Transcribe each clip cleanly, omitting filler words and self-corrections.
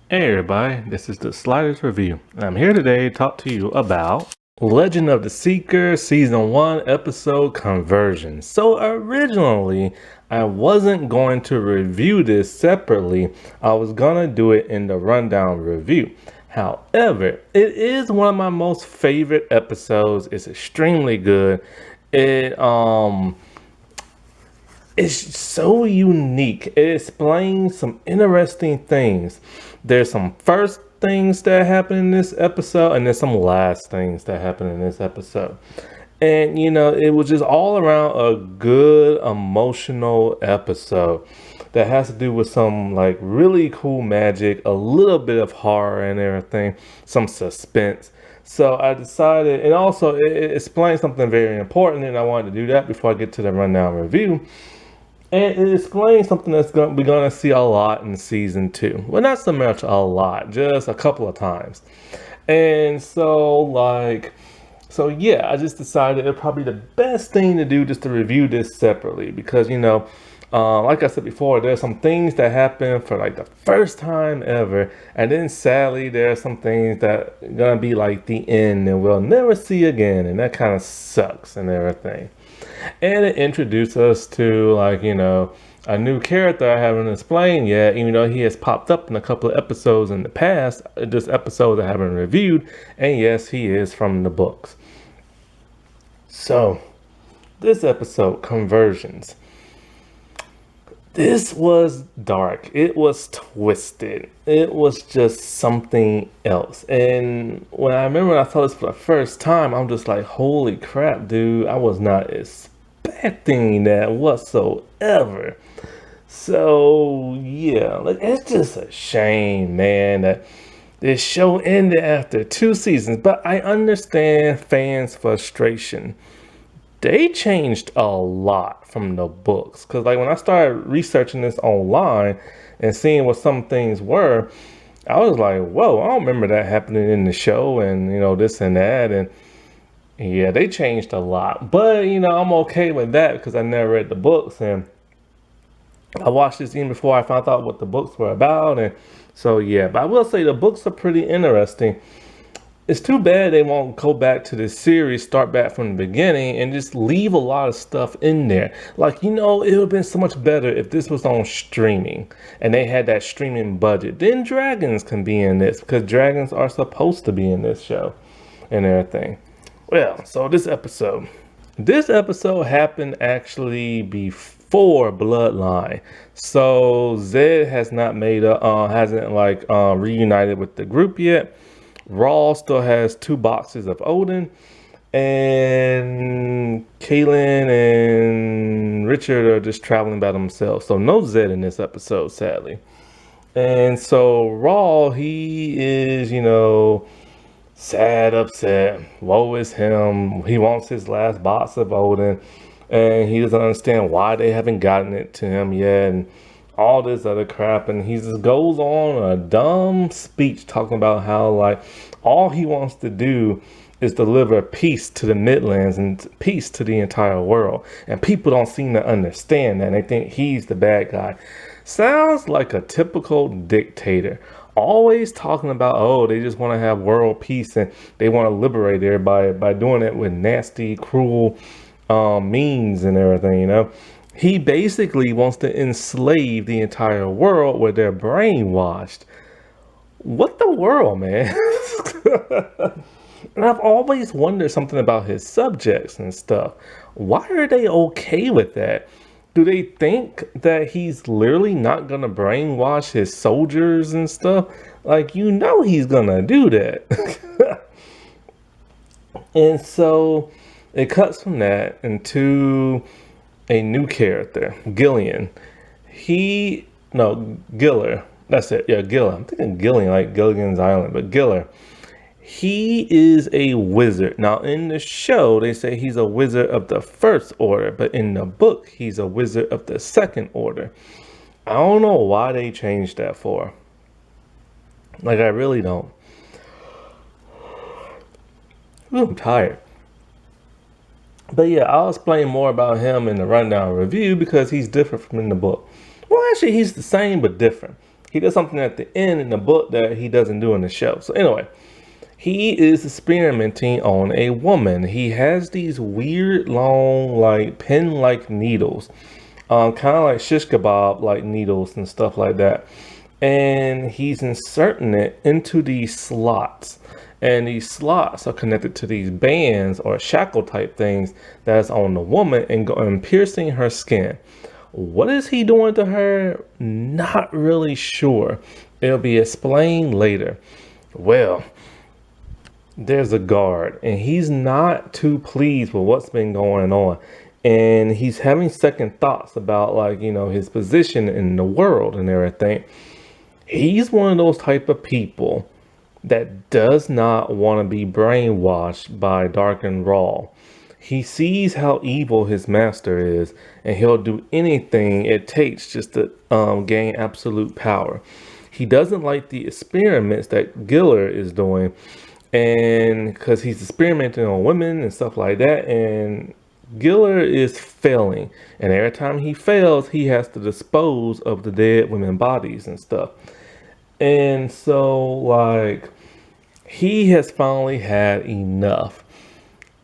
Hey everybody, this is the Sliders Review. I'm here today to talk to you about Legend of the Seeker Season 1 Episode Conversion. So originally, I wasn't going to review this separately. I was going to do it in the rundown review. However, it is one of my most favorite episodes. It's extremely good. It It's so unique. It explains some interesting things. There's some first things that happen in this episode, and there's some last things that happen in this episode. And it was just all around a good emotional episode that has to do with some like really cool magic, a little bit of horror and everything, some suspense. So I decided, and also it explains something very important, and I wanted to do that before I get to the rundown review. And it explains something we're gonna see a lot in season 2. Well, not so much a lot, just a couple of times. And so yeah, I just decided it probably the best thing to do just to review this separately because like I said before, there's some things that happen for like the first time ever, and then sadly there are some things that are gonna be like the end and we'll never see again, and that kind of sucks and everything. And it introduced us to a new character I haven't explained yet, even though he has popped up in a couple of episodes in the past. This episode I haven't reviewed, and yes, he is from the books. So, this episode, Conversions. This was dark. It was twisted. It was just something else. And when I saw this for the first time, I'm just like, holy crap, dude. I was not expecting that whatsoever. So, yeah, like it's just a shame, man, that this show ended after 2 seasons. But I understand fans' frustration. They changed a lot from the books because like when I started researching this online and seeing what some things were, I was like, whoa, I don't remember that happening in the show, and this and that. And yeah, they changed a lot, but I'm okay with that because I never read the books, and I watched this even before I found out what the books were about. And so yeah, but I will say the books are pretty interesting. It's too bad they won't go back to the series, start back from the beginning, and just leave a lot of stuff in there. Like, it would have been so much better if this was on streaming and they had that streaming budget. Then dragons can be in this because dragons are supposed to be in this show and everything. Well, so this episode happened actually before Bloodline. So Zed has not hasn't reunited with the group yet. Raw still has 2 boxes of Odin, and Kaylin and Richard are just traveling by themselves. So no Zed in this episode, sadly. And so Raw, he is, sad, upset. Woe is him. He wants his last box of Odin, and he doesn't understand why they haven't gotten it to him yet. And all this other crap, and he just goes on a dumb speech talking about how like all he wants to do is deliver peace to the Midlands and peace to the entire world, and people don't seem to understand that. They think he's the bad guy. Sounds like a typical dictator, always talking about, oh, they just want to have world peace and they want to liberate everybody by doing it with nasty, cruel means and everything. He basically wants to enslave the entire world where they're brainwashed. What the world, man? And I've always wondered something about his subjects and stuff. Why are they okay with that? Do they think that he's literally not gonna brainwash his soldiers and stuff? Like, he's gonna do that. And so it cuts from that into a new character, Gillian. Giller. That's it. Yeah, Giller. I'm thinking Gillian, like Gilligan's Island, but Giller. He is a wizard. Now, in the show, they say he's a wizard of the first order, but in the book, he's a wizard of the second order. I don't know why they changed that for. Like, I really don't. Ooh, I'm tired. But yeah, I'll explain more about him in the rundown review because he's different from in the book. Well, actually, he's the same but different. he does something at the end in the book that he doesn't do in the show. So anyway, he is experimenting on a woman. He has these weird long, like pin-like needles, kind of like shish kebab like needles and stuff like that. And he's inserting it into these slots. And these slots are connected to these bands or shackle type things that's on the woman and piercing her skin. What is he doing to her? Not really sure. It'll be explained later. Well, there's a guard and he's not too pleased with what's been going on, and he's having second thoughts about, like, his position in the world and everything. He's one of those type of people that does not want to be brainwashed by Dark and Raw. He sees how evil his master is, and he'll do anything it takes just to gain absolute power. He doesn't like the experiments that Giller is doing, and because he's experimenting on women and stuff like that, and Giller is failing, and every time he fails, he has to dispose of the dead women bodies and stuff. And so, like, he has finally had enough.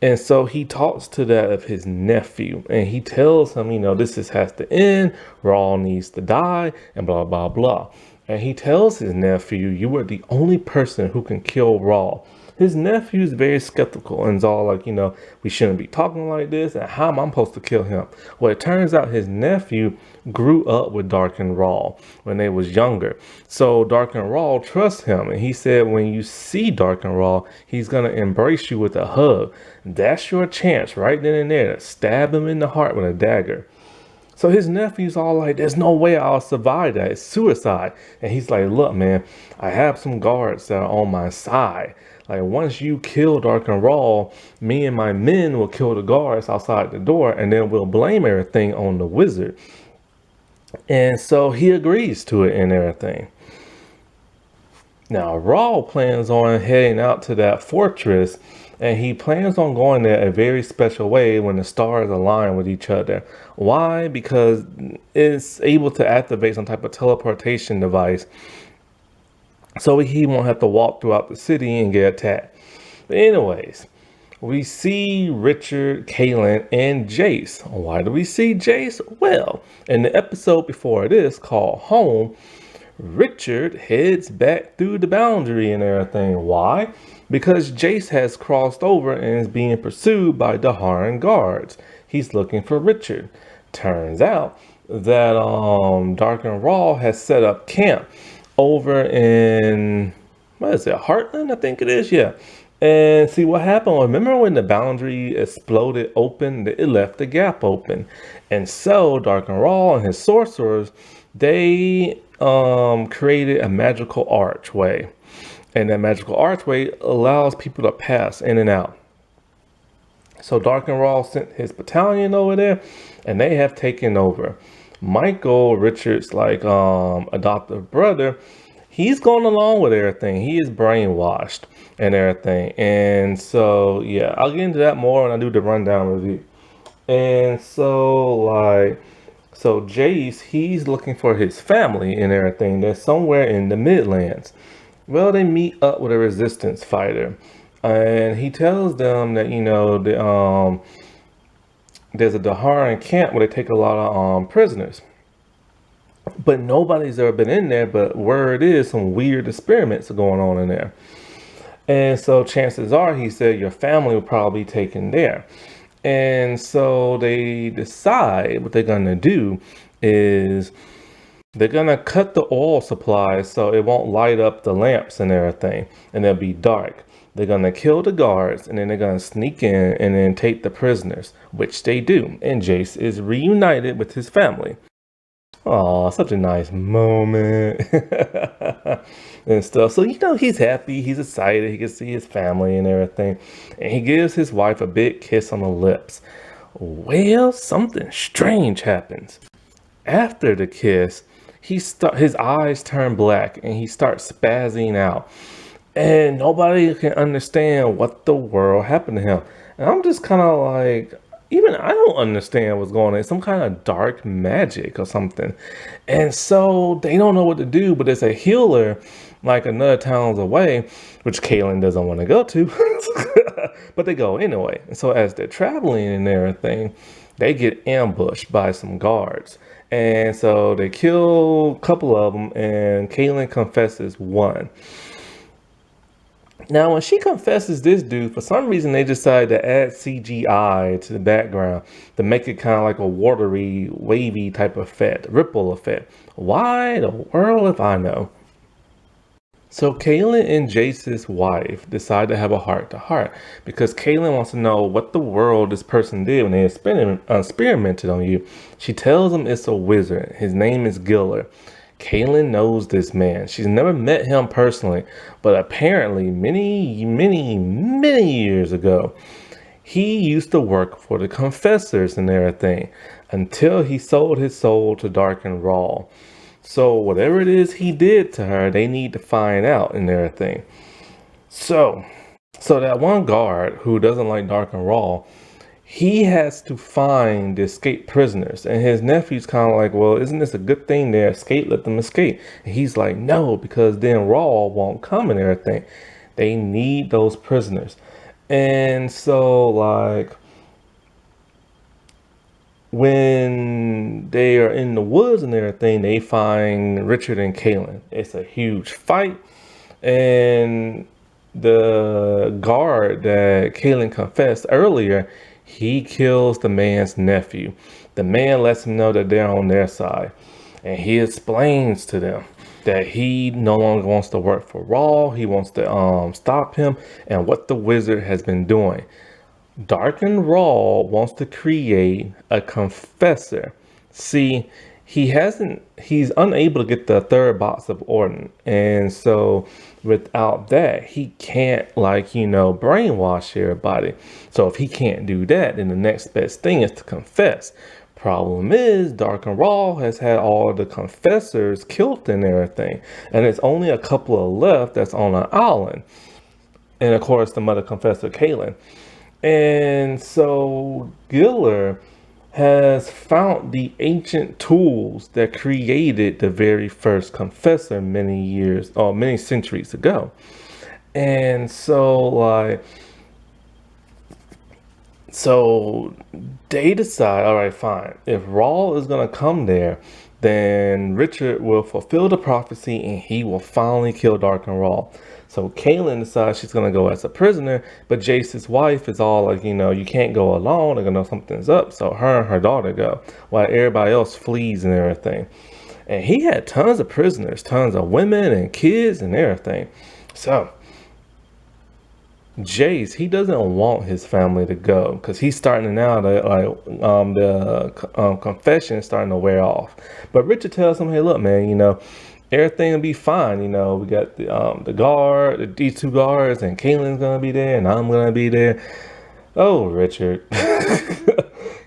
And so he talks to that of his nephew, and he tells him, this has to end, Raw needs to die, and blah, blah, blah. And he tells his nephew, you are the only person who can kill Raw. His nephew is very skeptical and is all like, we shouldn't be talking like this, and how am I supposed to kill him? Well, it turns out his nephew grew up with Dark and Raw when they was younger. So Dark and Raw trusts him, and he said when you see Dark and Raw, he's going to embrace you with a hug. That's your chance right then and there to stab him in the heart with a dagger. So his nephew's all like, there's no way I'll survive that. It's suicide. And he's like, look, man, I have some guards that are on my side. Like, once you kill Dark and Raw, me and my men will kill the guards outside the door, and then we'll blame everything on the wizard. And so he agrees to it and everything. Now, Raw plans on heading out to that fortress, and he plans on going there a very special way when the stars align with each other. Why? Because it's able to activate some type of teleportation device, so he won't have to walk throughout the city and get attacked. But anyways, we see Richard, Kaylin, and Jace. Why do we see Jace? Well, in the episode before this called Home, Richard heads back through the boundary and everything. Why? Because Jace has crossed over and is being pursued by the Harran guards. He's looking for Richard. Turns out that Dark and Raw has set up camp over in, what is it, Heartland, I think it is, yeah. And see what happened, remember when the boundary exploded open, it left the gap open. And so Dark and Raw and his sorcerers, they created a magical archway. And that magical archway allows people to pass in and out. So Dark and Raw sent his battalion over there, and they have taken over. Michael, Richard's adoptive brother, he's going along with everything. He is brainwashed and everything. And so, yeah, I'll get into that more when I do the rundown review. And so, so Jace, he's looking for his family and everything. They're somewhere in the Midlands. Well, they meet up with a resistance fighter, and he tells them that, there's a Daharan camp where they take a lot of prisoners. But nobody's ever been in there, but word is some weird experiments are going on in there. And so chances are, he said, your family will probably be taken there. And so they decide what they're going to do is they're going to cut the oil supply so it won't light up the lamps and everything, and it'll be dark. They're going to kill the guards, and then they're going to sneak in and then take the prisoners, which they do. And Jace is reunited with his family. Oh, such a nice moment and stuff. So, he's happy. He's excited. He can see his family and everything. And he gives his wife a big kiss on the lips. Well, something strange happens. After the kiss, his eyes turn black and he starts spazzing out. And nobody can understand what the world happened to him. And I'm just kind of like, even I don't understand what's going on. It's some kind of dark magic or something. And so they don't know what to do, but it's a healer like another towns away, which Kaylin doesn't want to go to. But they go anyway. And so as they're traveling and everything, they get ambushed by some guards. And so they kill a couple of them, and Kaylin confesses one. Now, when she confesses this dude, for some reason they decided to add CGI to the background to make it kind of like a watery, wavy type effect, ripple effect. Why the world if I know? So Kaylin and Jace's wife decide to have a heart-to-heart because Kaylin wants to know what the world this person did when they experimented on you. She tells him it's a wizard. His name is Giller. Kaylin knows this man. She's never met him personally, but apparently many years ago, he used to work for the Confessors and everything until he sold his soul to Dark and Raw. So whatever it is he did to her, they need to find out and everything. So that one guard who doesn't like Dark and Raw, he has to find the escaped prisoners. And his nephew's kind of like, well, isn't this a good thing? They escape, let them escape. And he's like, no, because then Raw won't come and everything. They need those prisoners. And so like, when they are in the woods and everything, they find Richard and Kaylin. It's a huge fight. And the guard that Kaylin confessed earlier, he kills the man's nephew. The man lets him know that they're on their side. And he explains to them that he no longer wants to work for Raw. He wants to stop him and what the wizard has been doing. Dark and Raw wants to create a confessor. See, he's unable to get the third box of Ordin. And so without that, he can't brainwash everybody. So if he can't do that, then the next best thing is to confess. Problem is, Dark and Raw has had all the confessors killed and everything. And it's only a couple of left that's on an island. And of course, the mother confessor, Kaylin. And so Giller has found the ancient tools that created the very first confessor many centuries ago. And so they decide, all right, fine. If Raw is going to come there, then Richard will fulfill the prophecy and he will finally kill Dark and Raw. So Kaylin decides she's going to go as a prisoner, but Jace's wife is all like, you can't go alone. They're going to know something's up. So her and her daughter go while everybody else flees and everything. And he had tons of prisoners, tons of women and kids and everything. So Jace, he doesn't want his family to go because he's starting now to the confession is starting to wear off. But Richard tells him, hey, look, man, everything will be fine. We got the guard, these two guards, and Kaylin's gonna be there, and I'm gonna be there. Oh, Richard,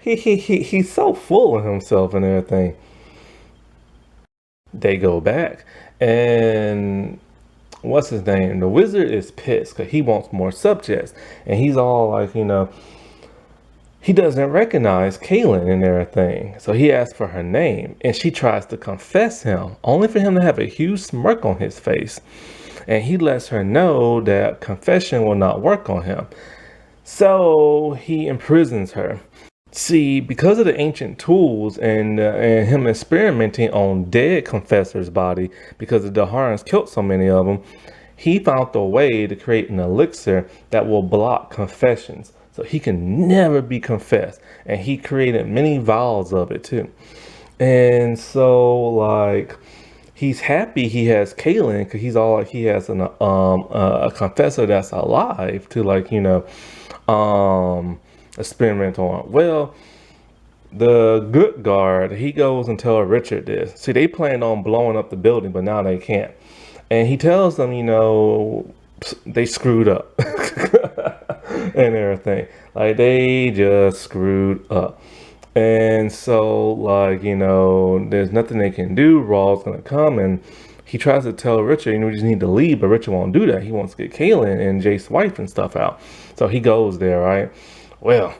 he's so full of himself and everything. They go back, and what's his name? The wizard is pissed because he wants more subjects, and he's all like, he doesn't recognize Kaylin and everything. So he asks for her name and she tries to confess him, only for him to have a huge smirk on his face. And he lets her know that confession will not work on him. So he imprisons her. See, because of the ancient tools and him experimenting on dead confessor's body, because the Daharans killed so many of them, he found a way to create an elixir that will block confessions. So he can never be confessed. And he created many vials of it too. And so he's happy he has Kaylin because he's all like he has a confessor that's alive to experiment on. Well, the good guard, he goes and tells Richard this. See, they planned on blowing up the building, but now they can't. And he tells them, they screwed up. And everything. They just screwed up. And so, there's nothing they can do. Raw's gonna come and he tries to tell Richard, we just need to leave, but Richard won't do that. He wants to get Kaylin and Jace's wife and stuff out. So he goes there, right? Well,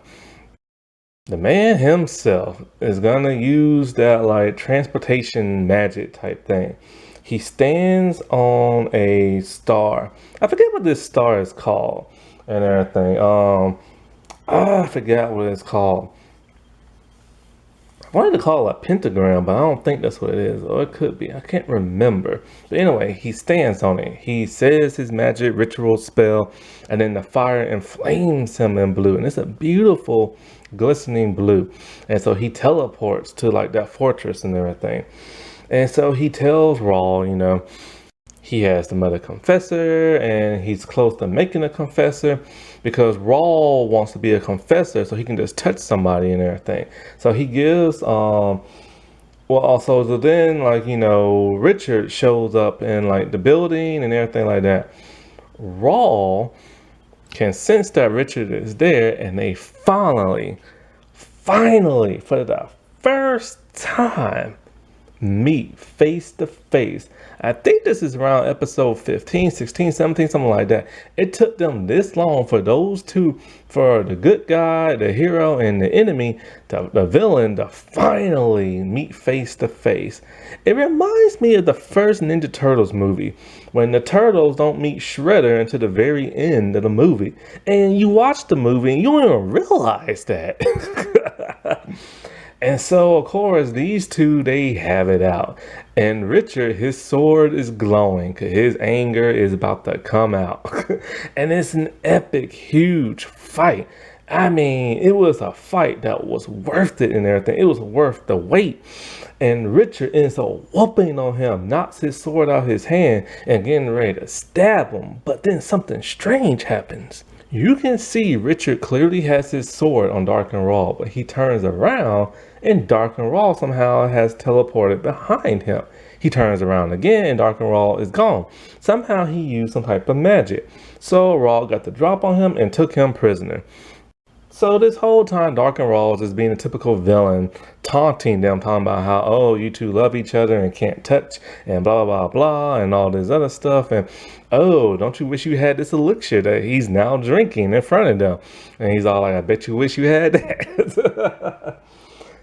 The man himself is gonna use that like transportation magic type thing. He stands on a star. I forget what this star is called and everything. I forget what it's called. I wanted to call it a pentagram, but I don't think that's what it is. Or it could be. I can't remember. But anyway, he stands on it. He says his magic ritual spell, and then the fire inflames him in blue. And it's a beautiful, glistening blue. And so he teleports to like that fortress and everything. And so he tells Raw, he has the mother confessor and he's close to making a confessor because Raw wants to be a confessor so he can just touch somebody and everything. So he gives well also so then like Richard shows up in like the building and everything like that. Raw can sense that Richard is there and they finally for the first time meet face to face. I think this is around episode 15, 16, 17, something like that. It took them this long for those two, for the good guy, the hero, and the enemy, the villain, to finally meet face to face. It reminds me of the first Ninja Turtles movie, when the Turtles don't meet Shredder until the very end of the movie. And you watch the movie and you don't even realize that. And so, of course, these two, they have it out. And Richard, his sword is glowing because his anger is about to come out. And it's an epic, huge fight. I mean, it was a fight that was worth it and everything. It was worth the wait. And Richard ends up whooping on him, knocks his sword out of his hand and getting ready to stab him. But then something strange happens. You can see Richard clearly has his sword on Dark and Raw, but he turns around and Dark and Raw somehow has teleported behind him. He turns around again and Dark and Raw is gone. Somehow he used some type of magic. So Raw got the drop on him and took him prisoner. So this whole time, Dark and Raw is just being a typical villain, taunting them, talking about how, oh, you two love each other and can't touch, and blah, blah, blah, and all this other stuff. And, oh, don't you wish you had this elixir that he's now drinking in front of them? And he's all like, I bet you wish you had that.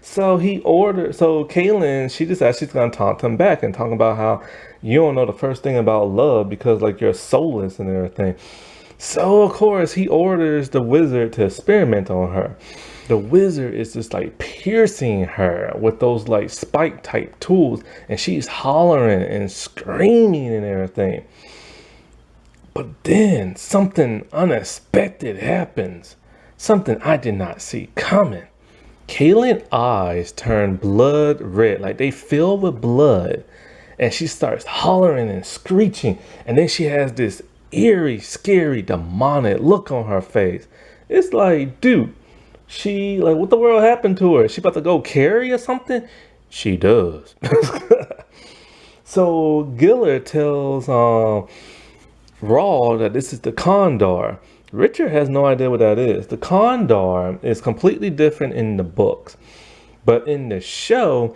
So Kaylin, she decides she's going to taunt him back and talk about how you don't know the first thing about love because, like, you're soulless and everything. So, of course, he orders the wizard to experiment on her. The wizard is just like piercing her with those like spike type tools, and she's hollering and screaming and everything. But then something unexpected happens. Something I did not see coming. Kaylin's eyes turn blood red, like they fill with blood, and she starts hollering and screeching, and then she has this eerie, scary, demonic look on her face. It's like, dude, she like, what the world happened to her? She about to go carry or something? She does. So Giller tells Raw that this is the Condor. Richard has no idea what that is. The Condor is completely different in the books, but in the show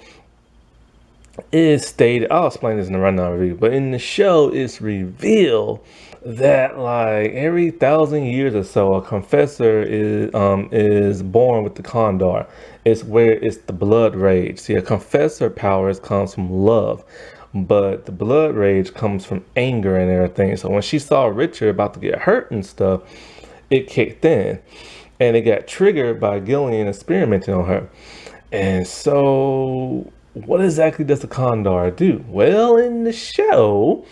is stated, I'll explain this in the rundown review, but in the show it's revealed that like every 1,000 years or so a confessor is born with the Condor. It's where it's the blood rage. See, a confessor powers comes from love, but the blood rage comes from anger and everything. So when she saw Richard about to get hurt and stuff, it kicked in and it got triggered by Gillian experimenting on her. And so what exactly does the Condor do? Well, in the show,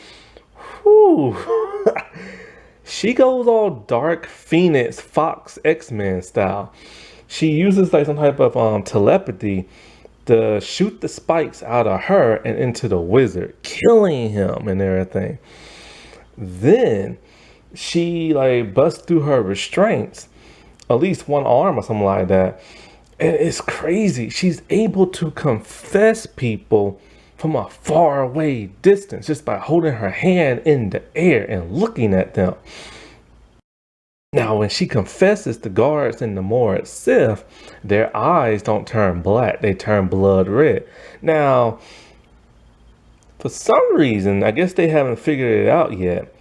she goes all dark Phoenix Fox X-Men style. She uses like some type of telepathy to shoot the spikes out of her and into the wizard, killing him and everything. Then she like busts through her restraints, at least one arm or something like that. And it's crazy. She's able to confess people from a far away distance just by holding her hand in the air and looking at them. Now, when she confesses the guards in the Moor itself, their eyes don't turn black, they turn blood red. Now, for some reason, I guess they haven't figured it out yet,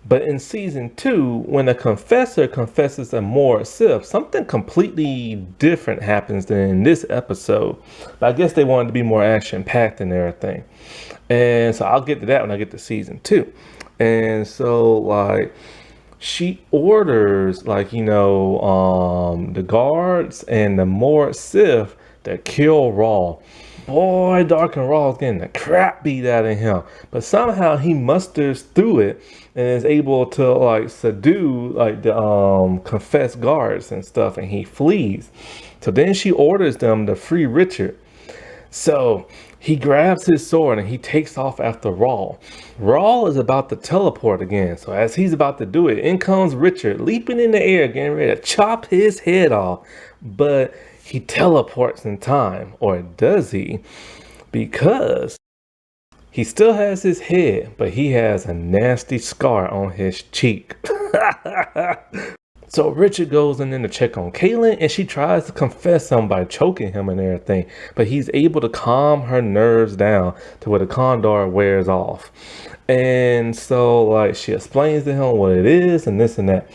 But in season 2, when a confessor confesses a more Sith, something completely different happens than in this episode. But I guess they wanted to be more action-packed and everything. And so I'll get to that when I get to season 2. And so, like, she orders, like, the guards and the more Sith to kill Raw. Boy, Dark and Raw is getting the crap beat out of him. But somehow he musters through it and is able to, like, subdue, like, the confessed guards and stuff, and he flees. So then she orders them to free Richard. So he grabs his sword and he takes off after Raw. Raw is about to teleport again. So as he's about to do it, in comes Richard, leaping in the air, getting ready to chop his head off. But he teleports in time, or does he? Because he still has his head, but he has a nasty scar on his cheek. So Richard goes in to check on Kaylin, and she tries to confess him by choking him and everything, but he's able to calm her nerves down to where the condor wears off. And so, like, she explains to him what it is and this and that.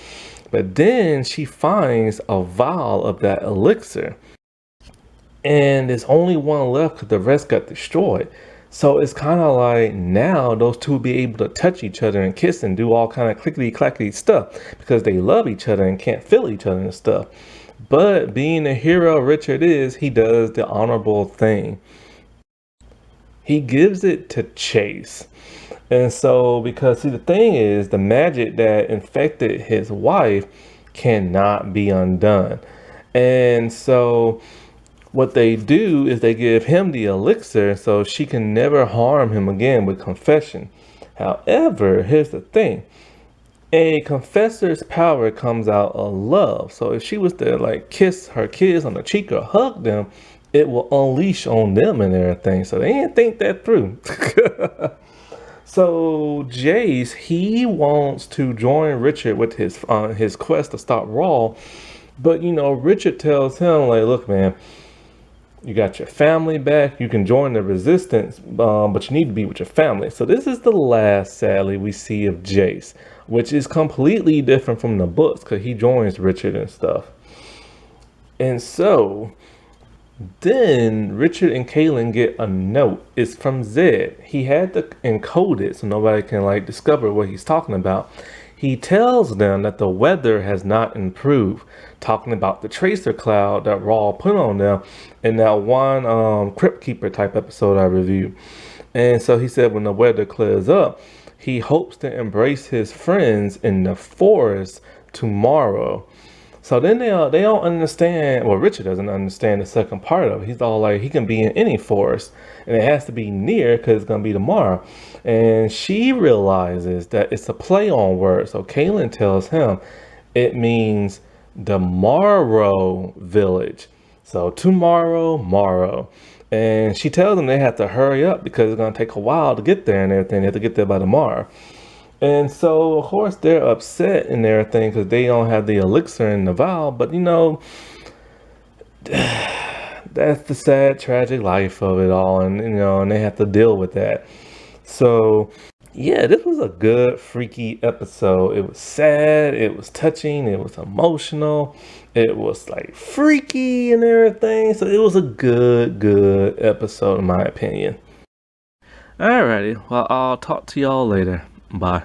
But then she finds a vial of that elixir, and there's only one left because the rest got destroyed. So it's kind of like now those two will be able to touch each other and kiss and do all kind of clickety clackety stuff because they love each other and can't feel each other and stuff. But being the hero Richard is, he does the honorable thing. He gives it to Chase. And so, because see, the thing is, the magic that infected his wife cannot be undone. And so what they do is they give him the elixir so she can never harm him again with confession. However, here's the thing. A confessor's power comes out of love. So if she was to, like, kiss her kids on the cheek or hug them, it will unleash on them and everything. So they didn't think that through. So Jace, he wants to join Richard with his quest to stop Raw. But, Richard tells him, like, look, man, you got your family back. You can join the resistance, but you need to be with your family. So this is the last, sadly, we see of Jace, which is completely different from the books because he joins Richard and stuff. And so then Richard and Kaylin get a note. It's from Zed. He had to encode it so nobody can, like, discover what he's talking about. He tells them that the weather has not improved, talking about the tracer cloud that Raw put on them in that one Crypt Keeper type episode I reviewed. And so he said when the weather clears up, he hopes to embrace his friends in the forest tomorrow. So then they don't understand, well, Richard doesn't understand the second part of it. He's all like, he can be in any forest, and it has to be near because it's going to be tomorrow. And she realizes that it's a play on words. So Kaylin tells him it means the Morrow Village. So tomorrow, morrow. And she tells them they have to hurry up because it's going to take a while to get there and everything. They have to get there by tomorrow. And so, of course, they're upset and everything because they don't have the elixir in the vial. But, that's the sad, tragic life of it all. And, and they have to deal with that. So, yeah, this was a good, freaky episode. It was sad. It was touching. It was emotional. It was, like, freaky and everything. So, it was a good episode, in my opinion. Alrighty. Well, I'll talk to y'all later. Bye.